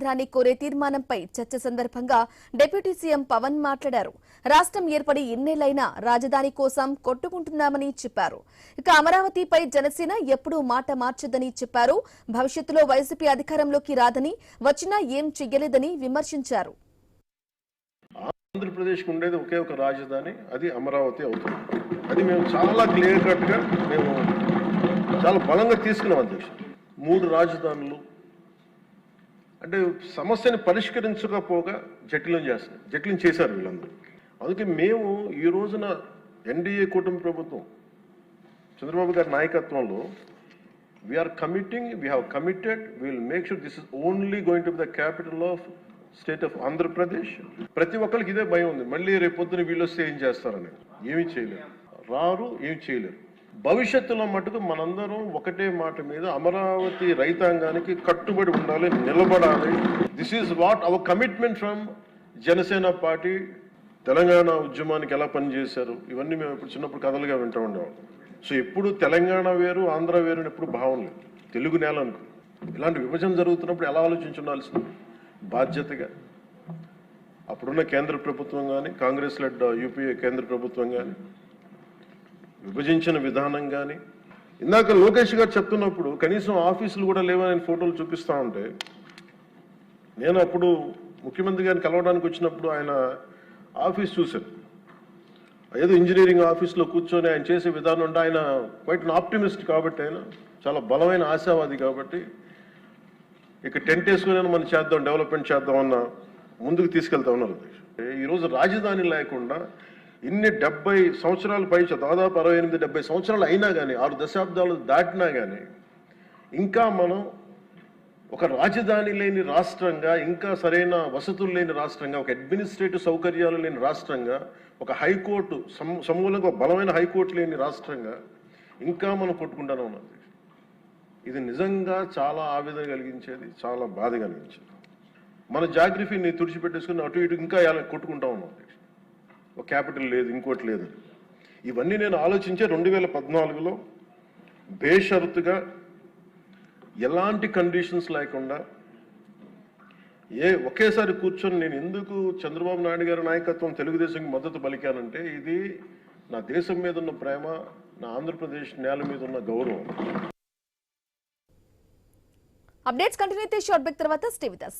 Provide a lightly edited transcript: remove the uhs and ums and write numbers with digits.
రాని కోరే తీర్మానంపై చర్చ సందర్భంగా డిప్యూటీ సీఎం పవన్ మాట్లాడారు. రాష్ట్రం ఏర్పడి ఇన్నేళ్లైనా రాజధాని కోసం కొట్టుకుంటున్నామని చెప్పారు. ఇక అమరావతిపై జనసేన ఎప్పుడూ మాట మార్చదని చెప్పారు. భవిష్యత్తులో వైసీపీ అధికారంలోకి రాదని, వచ్చినా ఏం చెయ్యలేదని విమర్శించారు. ఆంధ్రప్రదేశ్కి ఉండేది ఒకే ఒక రాజధాని, అది అమరావతి అవుతుంది. అది మేము చాలా క్లియర్ కట్గా మేము చాలా బలంగా తీసుకున్నాం అధ్యక్ష. 3 రాజధానులు అంటే సమస్యని పరిష్కరించకపోగా జటిలం చేశారు వీళ్ళందరూ. అందుకే మేము ఈ రోజున ఎన్డీఏ కూటమి ప్రభుత్వం చంద్రబాబు గారి నాయకత్వంలో we have committed, we will make sure this is only going to be the capital of state of Andhra Pradesh. ప్రతి ఒక్కరికి ఇదే భయం ఉంది, మళ్ళీ రేపు పొద్దున వీళ్ళు వస్తే ఏం చేస్తారని. ఏమీ చేయలేరు, రారు, ఏమి చేయలేరు. భవిష్యత్తులో మటుకు మనందరం ఒకటే మాట మీద అమరావతి రైతాంగానికి కట్టుబడి ఉండాలి, నిలబడాలి. This is what our commitment from Janasena party. Telangana ఉద్యమానికి ఎలా పనిచేశారు ఇవన్నీ మేము ఇప్పుడు చిన్నప్పుడు కథలుగా వింటూ ఉండేవాళ్ళం. సో ఎప్పుడు తెలంగాణ వేరు ఆంధ్ర వేరు ఎప్పుడు భావం లేదు. తెలుగు నేల అనుకో ఇలాంటి విభజన జరుగుతున్నప్పుడు ఎలా ఆలోచించి ఉండాల్సింది బాధ్యతగా. అప్పుడున్న కేంద్ర ప్రభుత్వం కానీ, కాంగ్రెస్ లెడ్ యూపీఏ కేంద్ర ప్రభుత్వం కానీ, విభజించిన విధానం కానీ. ఇందాక లోకేష్ గారు చెప్తున్నప్పుడు కనీసం ఆఫీసులు కూడా లేవని ఫోటోలు చూపిస్తూ ఉంటే, నేను అప్పుడు ముఖ్యమంత్రి గారిని కలవడానికి వచ్చినప్పుడు ఆయన ఆఫీస్ చూశాను. ఏదో ఇంజనీరింగ్ ఆఫీస్లో కూర్చొని ఆయన చేసే విధానం అంటే ఆయన క్వైట్ అన్ ఆప్టిమిస్ట్ కాబట్టి, ఆయన చాలా బలమైన ఆశావాది కాబట్టి ఇక టెంట్ వేసుకుని మనం చేద్దాం, డెవలప్మెంట్ చేద్దాం అన్న ముందుకు తీసుకెళ్తా ఉన్నారు. ఈరోజు రాజధాని లేకుండా ఇన్ని 70 సంవత్సరాల పై దాదాపు 68-70 సంవత్సరాలు అయినా కానీ, 6 దశాబ్దాలు దాటినా కానీ ఇంకా మనం ఒక రాజధాని లేని రాష్ట్రంగా, ఇంకా సరైన వసతులు లేని రాష్ట్రంగా, ఒక అడ్మినిస్ట్రేటివ్ సౌకర్యాలు లేని రాష్ట్రంగా, ఒక హైకోర్టు సమూలంగా బలమైన హైకోర్టు లేని రాష్ట్రంగా ఇంకా మనం కొట్టుకుంటానే ఉన్నాం. ఇది నిజంగా చాలా ఆవేదన కలిగించేది, చాలా బాధ కలిగించేది. మన జాగ్రఫీని తుడిచిపెట్టేసుకుని అటు ఇటు ఇంకా కొట్టుకుంటా ఉన్నాం. ఒక క్యాపిటల్ లేదు, ఇంకోటి లేదు. ఇవన్నీ నేను ఆలోచించే 2014లో బేషరతుగా ఎలాంటి కండిషన్స్ లేకుండా ఒకేసారి కూర్చొని నేను ఎందుకు చంద్రబాబు నాయుడు గారి నాయకత్వం తెలుగుదేశంకి మద్దతు పలికానంటే, ఇది నా దేశం మీద ఉన్న ప్రేమ, నా ఆంధ్రప్రదేశ్ నేల మీద ఉన్న గౌరవం. అప్డేట్స్ కంటిన్యూ అయితే షార్ట్ బ్రేక్ తర్వాత స్టే విత్ us.